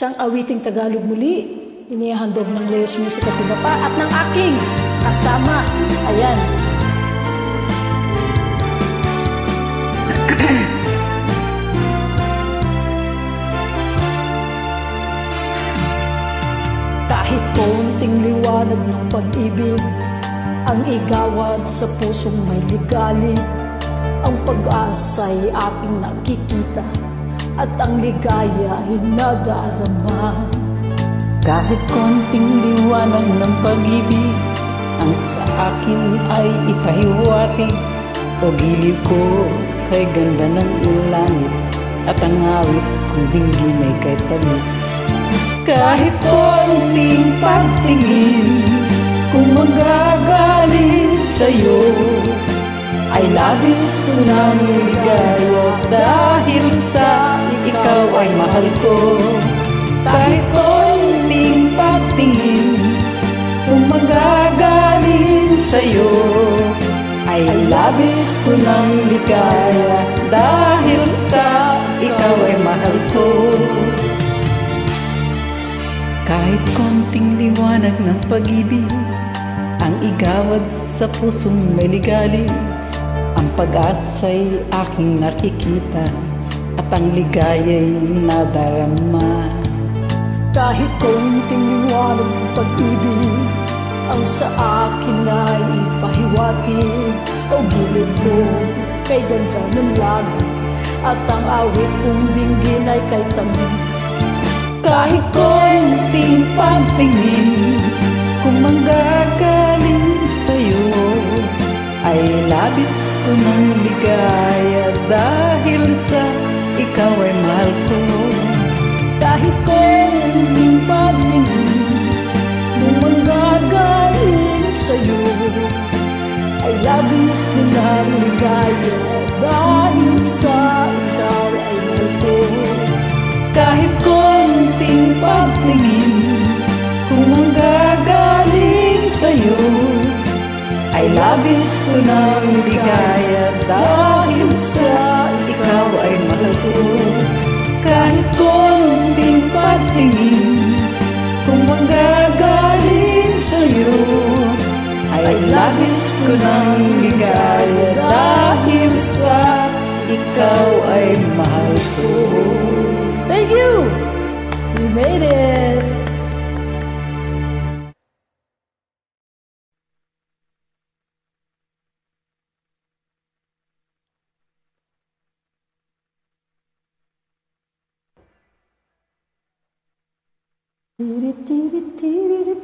Isang awiting Tagalog muli, inihandog ng Leos Music at iba pa at ng aking kasama. Ayan. Kahit konting liwanag ng pag-ibig ang igawad sa pusong may ligali, ang pag-asa'y aking nakikita at ang ligaya hinadarama. Kahit konting liwanag ng pag-ibig ang sa akin ay ipahiwati, o gilid ko kay ganda ng langit at ang awit kong dinggin ay kay tamis. Kahit konting pagtingin kung magagaling sa'yo ay labis ko nang ligaya dahil sa ikaw ay mahal ko. Kahit konting pagtingin kung magagaling sa'yo ay labis ko nang ligaya dahil sa ikaw ay mahal ko. Kahit konting liwanag ng pag-ibig ang igawad sa pusong may ligali, ang pag-asa'y aking nakikita at ang ligaya'y nadarama. Kahit konting liwanag ng pag-ibig ang sa akin ay ipahiwati, o gilid ko kay ganda ng langit at ang awit kong dinggin ay kay tamis. Kahit konting pagtingin kung manggagaling sa'yo ay labis ko ng ligaya dahil sa ikaw ay mahal ko. Kahit konting pagtingin kung manggagaling sa'yo ay labis ko ng ligaya dahil sa ikaw ay mahal ko. Kahit konting pagtingin kung manggagaling sa'yo ay labis ko ng ligaya dahil sa ikaw ay mahal ko. Kahit konting pagtingin kung manggagaling sa'yo ay labis ko ng ligaya dahil sa ikaw ay mahal ko. Thank you! We made it! Tiri tiri tiri